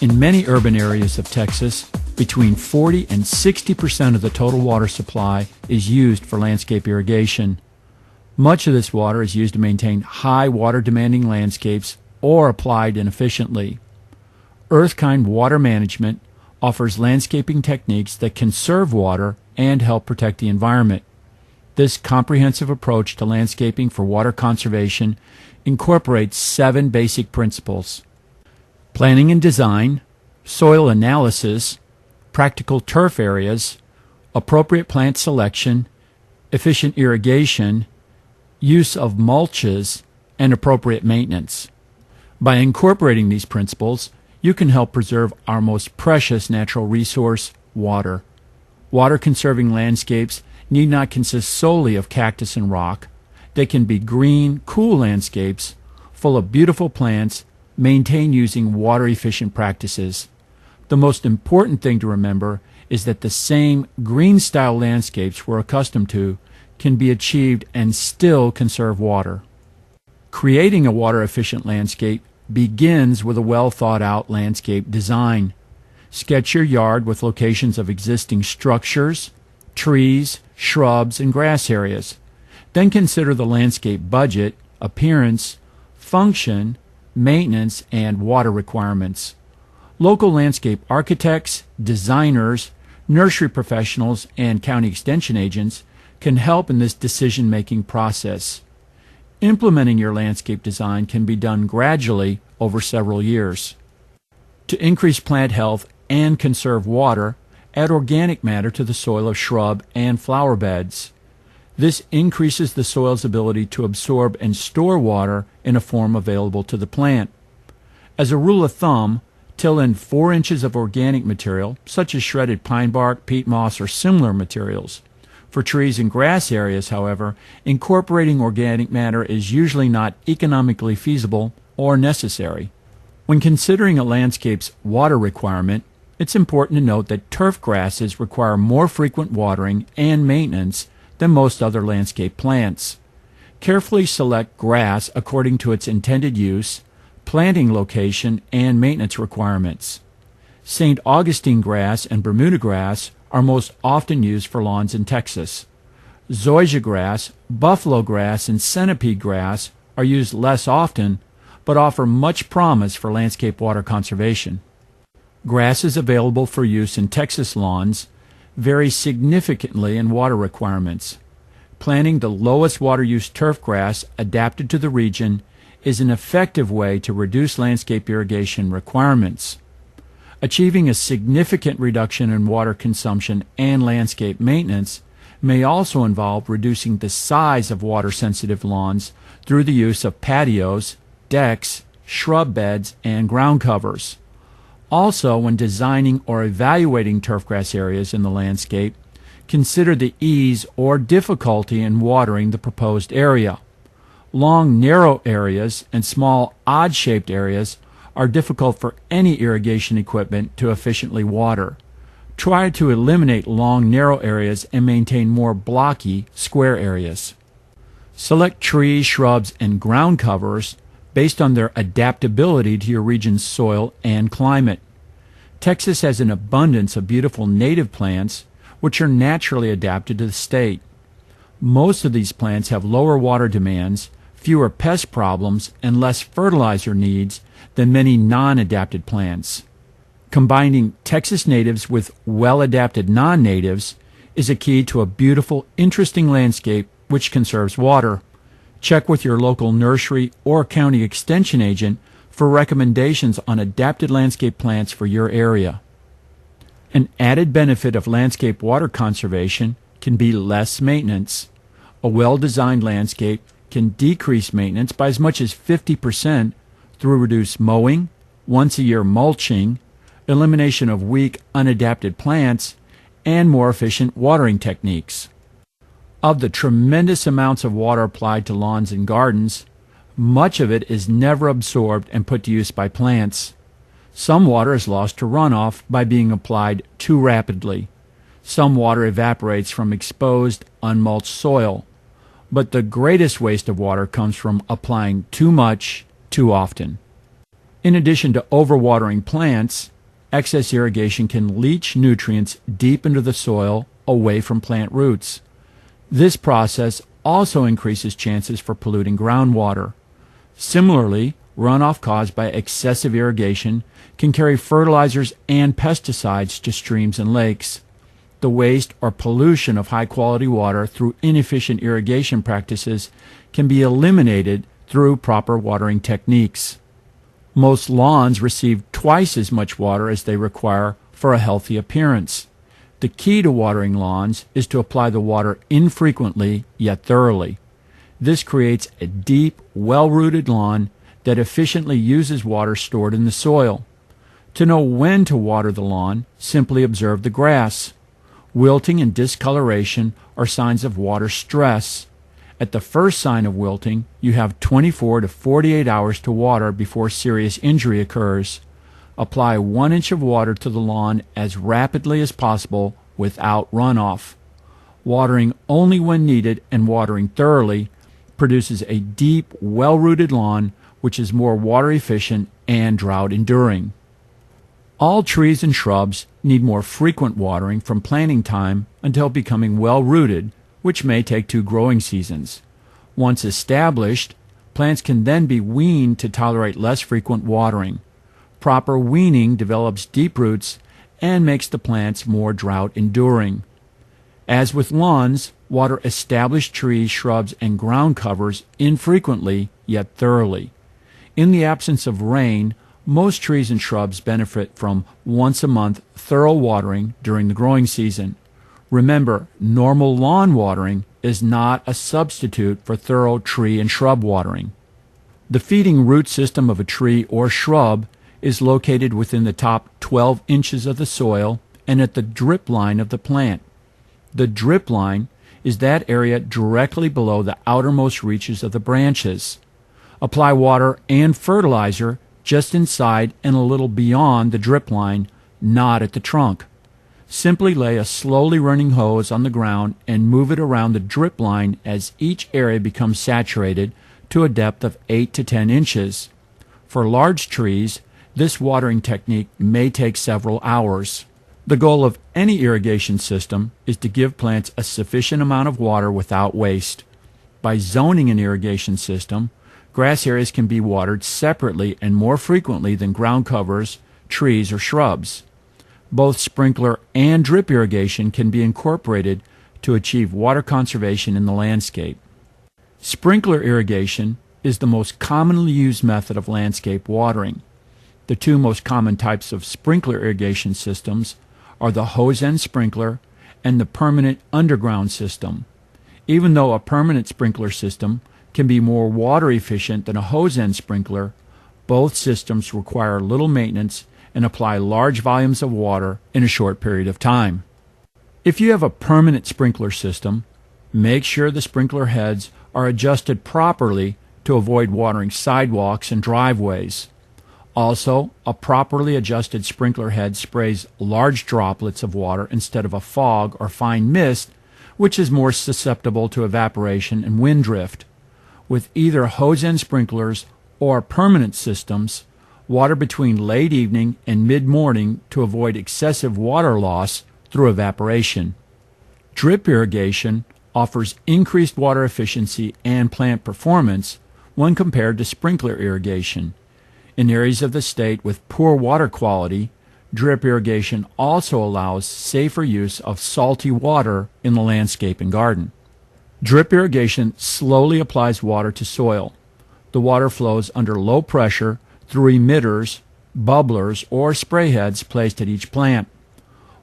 In many urban areas of Texas, between 40 and 60% of the total water supply is used for landscape irrigation. Much of this water is used to maintain high water-demanding landscapes or applied inefficiently. Earth-kind water management offers landscaping techniques that conserve water and help protect the environment. This comprehensive approach to landscaping for water conservation incorporates 7 basic principles: planning and design, soil analysis, practical turf areas, appropriate plant selection, efficient irrigation, use of mulches, and appropriate maintenance. By incorporating these principles, you can help preserve our most precious natural resource, water. Water-conserving landscapes need not consist solely of cactus and rock. They can be green, cool landscapes full of beautiful plants maintained using water-efficient practices. The most important thing to remember is that the same green-style landscapes we're accustomed to can be achieved and still conserve water. Creating a water-efficient landscape begins with a well-thought-out landscape design. Sketch your yard with locations of existing structures, trees, shrubs, and grass areas. Then consider the landscape budget, appearance, function, maintenance, and water requirements. Local landscape architects, designers, nursery professionals, and county extension agents can help in this decision-making process. Implementing your landscape design can be done gradually over several years. To increase plant health and conserve water, add organic matter to the soil of shrub and flower beds. This increases the soil's ability to absorb and store water in a form available to the plant. As a rule of thumb, till in 4 inches of organic material, such as shredded pine bark, peat moss, or similar materials. For trees and grass areas, however, incorporating organic matter is usually not economically feasible or necessary. When considering a landscape's water requirement, it's important to note that turf grasses require more frequent watering and maintenance than most other landscape plants. Carefully select grass according to its intended use, planting location, and maintenance requirements. St. Augustine grass and Bermuda grass are most often used for lawns in Texas. Zoysiagrass, Buffalograss, and Centipedegrass are used less often, but offer much promise for landscape water conservation. Grasses available for use in Texas lawns vary significantly in water requirements. Planting the lowest water use turf grass adapted to the region is an effective way to reduce landscape irrigation requirements. Achieving a significant reduction in water consumption and landscape maintenance may also involve reducing the size of water-sensitive lawns through the use of patios, decks, shrub beds, and ground covers. Also, when designing or evaluating turfgrass areas in the landscape, consider the ease or difficulty in watering the proposed area. Long, narrow areas and small, odd-shaped areas are difficult for any irrigation equipment to efficiently water. Try to eliminate long, narrow areas and maintain more blocky, square areas. Select trees, shrubs, and ground covers based on their adaptability to your region's soil and climate. Texas has an abundance of beautiful native plants which are naturally adapted to the state. Most of these plants have lower water demands, fewer pest problems, and less fertilizer needs than many non-adapted plants. Combining Texas natives with well-adapted non-natives is a key to a beautiful, interesting landscape which conserves water. Check with your local nursery or county extension agent for recommendations on adapted landscape plants for your area. An added benefit of landscape water conservation can be less maintenance. A well-designed landscape can decrease maintenance by as much as 50% through reduced mowing, once-a-year mulching, elimination of weak, unadapted plants, and more efficient watering techniques. Of the tremendous amounts of water applied to lawns and gardens, much of it is never absorbed and put to use by plants. Some water is lost to runoff by being applied too rapidly. Some water evaporates from exposed, unmulched soil. But the greatest waste of water comes from applying too much, too often. In addition to overwatering plants, excess irrigation can leach nutrients deep into the soil away from plant roots. This process also increases chances for polluting groundwater. Similarly, runoff caused by excessive irrigation can carry fertilizers and pesticides to streams and lakes. The waste or pollution of high-quality water through inefficient irrigation practices can be eliminated through proper watering techniques. Most lawns receive twice as much water as they require for a healthy appearance. The key to watering lawns is to apply the water infrequently yet thoroughly. This creates a deep, well-rooted lawn that efficiently uses water stored in the soil. To know when to water the lawn, simply observe the grass. Wilting and discoloration are signs of water stress. At the first sign of wilting, you have 24 to 48 hours to water before serious injury occurs. Apply 1 inch of water to the lawn as rapidly as possible without runoff. Watering only when needed and watering thoroughly produces a deep, well-rooted lawn which is more water efficient and drought enduring. All trees and shrubs need more frequent watering from planting time until becoming well-rooted, which may take 2 growing seasons. Once established, plants can then be weaned to tolerate less frequent watering. Proper weaning develops deep roots and makes the plants more drought enduring. As with lawns, water established trees, shrubs, and ground covers infrequently yet thoroughly. In the absence of rain, most trees and shrubs benefit from once a month thorough watering during the growing season. Remember, normal lawn watering is not a substitute for thorough tree and shrub watering. The feeding root system of a tree or shrub is located within the top 12 inches of the soil and at the drip line of the plant. The drip line is that area directly below the outermost reaches of the branches. Apply water and fertilizer just inside and a little beyond the drip line, not at the trunk. Simply lay a slowly running hose on the ground and move it around the drip line as each area becomes saturated to a depth of 8 to 10 inches. For large trees, this watering technique may take several hours. The goal of any irrigation system is to give plants a sufficient amount of water without waste. By zoning an irrigation system, grass areas can be watered separately and more frequently than ground covers, trees, or shrubs. Both sprinkler and drip irrigation can be incorporated to achieve water conservation in the landscape. Sprinkler irrigation is the most commonly used method of landscape watering. The 2 most common types of sprinkler irrigation systems are the hose-end sprinkler and the permanent underground system. Even though a permanent sprinkler system can be more water efficient than a hose-end sprinkler, both systems require little maintenance and apply large volumes of water in a short period of time. If you have a permanent sprinkler system, make sure the sprinkler heads are adjusted properly to avoid watering sidewalks and driveways. Also, a properly adjusted sprinkler head sprays large droplets of water instead of a fog or fine mist, which is more susceptible to evaporation and wind drift. With either hose-end sprinklers or permanent systems, water between late evening and mid-morning to avoid excessive water loss through evaporation. Drip irrigation offers increased water efficiency and plant performance when compared to sprinkler irrigation. In areas of the state with poor water quality, drip irrigation also allows safer use of salty water in the landscape and garden. Drip irrigation slowly applies water to soil. The water flows under low pressure through emitters, bubblers, or spray heads placed at each plant.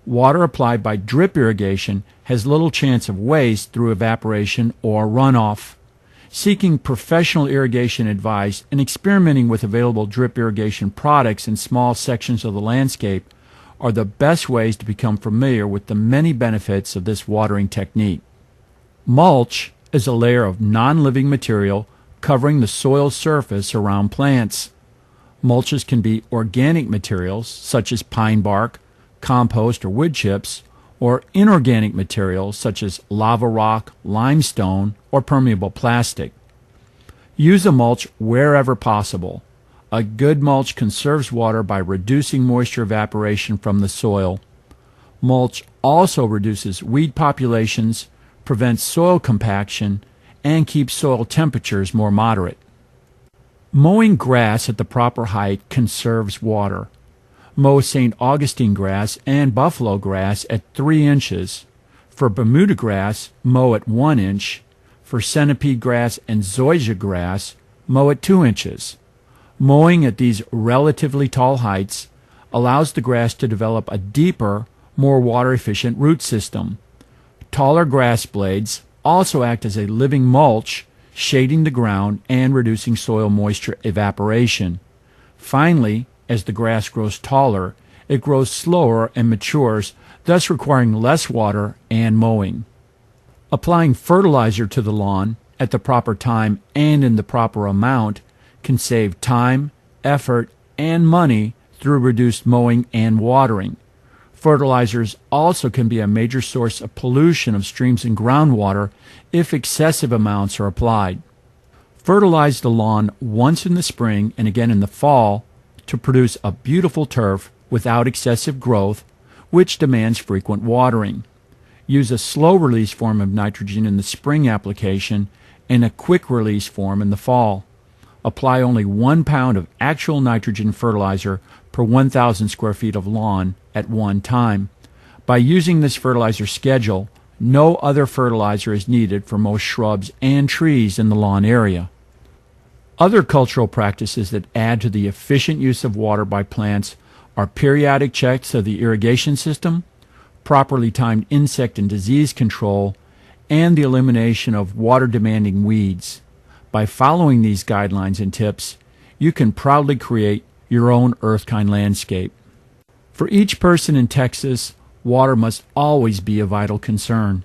Water applied by drip irrigation has little chance of waste through evaporation or runoff. Seeking professional irrigation advice and experimenting with available drip irrigation products in small sections of the landscape are the best ways to become familiar with the many benefits of this watering technique. Mulch is a layer of non-living material covering the soil surface around plants. Mulches can be organic materials such as pine bark, compost, or wood chips, or inorganic materials such as lava rock, limestone, or permeable plastic. Use a mulch wherever possible. A good mulch conserves water by reducing moisture evaporation from the soil. Mulch also reduces weed populations, prevents soil compaction, and keeps soil temperatures more moderate. Mowing grass at the proper height conserves water. Mow St. Augustine grass and Buffalograss at 3 inches. For Bermuda grass, mow at 1 inch. For Centipedegrass and Zoysiagrass, mow at 2 inches. Mowing at these relatively tall heights allows the grass to develop a deeper, more water-efficient root system. Taller grass blades also act as a living mulch, shading the ground and reducing soil moisture evaporation. Finally, as the grass grows taller, it grows slower and matures, thus requiring less water and mowing. Applying fertilizer to the lawn at the proper time and in the proper amount can save time, effort, and money through reduced mowing and watering. Fertilizers also can be a major source of pollution of streams and groundwater if excessive amounts are applied. Fertilize the lawn once in the spring and again in the fall to produce a beautiful turf without excessive growth, which demands frequent watering. Use a slow-release form of nitrogen in the spring application and a quick-release form in the fall. Apply only 1 pound of actual nitrogen fertilizer per 1,000 square feet of lawn at one time. By using this fertilizer schedule, no other fertilizer is needed for most shrubs and trees in the lawn area. Other cultural practices that add to the efficient use of water by plants are periodic checks of the irrigation system, properly timed insect and disease control, and the elimination of water-demanding weeds. By following these guidelines and tips, you can proudly create your own earth-kind landscape. For each person in Texas, water must always be a vital concern.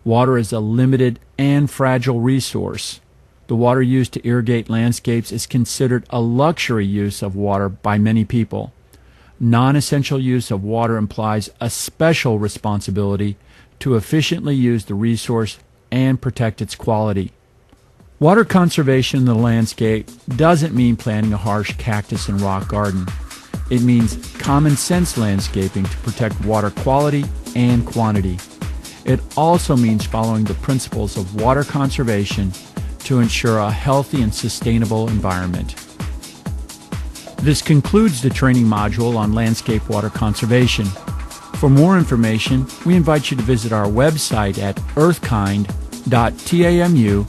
Water is a limited and fragile resource. The water used to irrigate landscapes is considered a luxury use of water by many people. Non-essential use of water implies a special responsibility to efficiently use the resource and protect its quality. Water conservation in the landscape doesn't mean planting a harsh cactus and rock garden. It means common sense landscaping to protect water quality and quantity. It also means following the principles of water conservation to ensure a healthy and sustainable environment. This concludes the training module on landscape water conservation. For more information, we invite you to visit our website at earthkind.tamu.edu.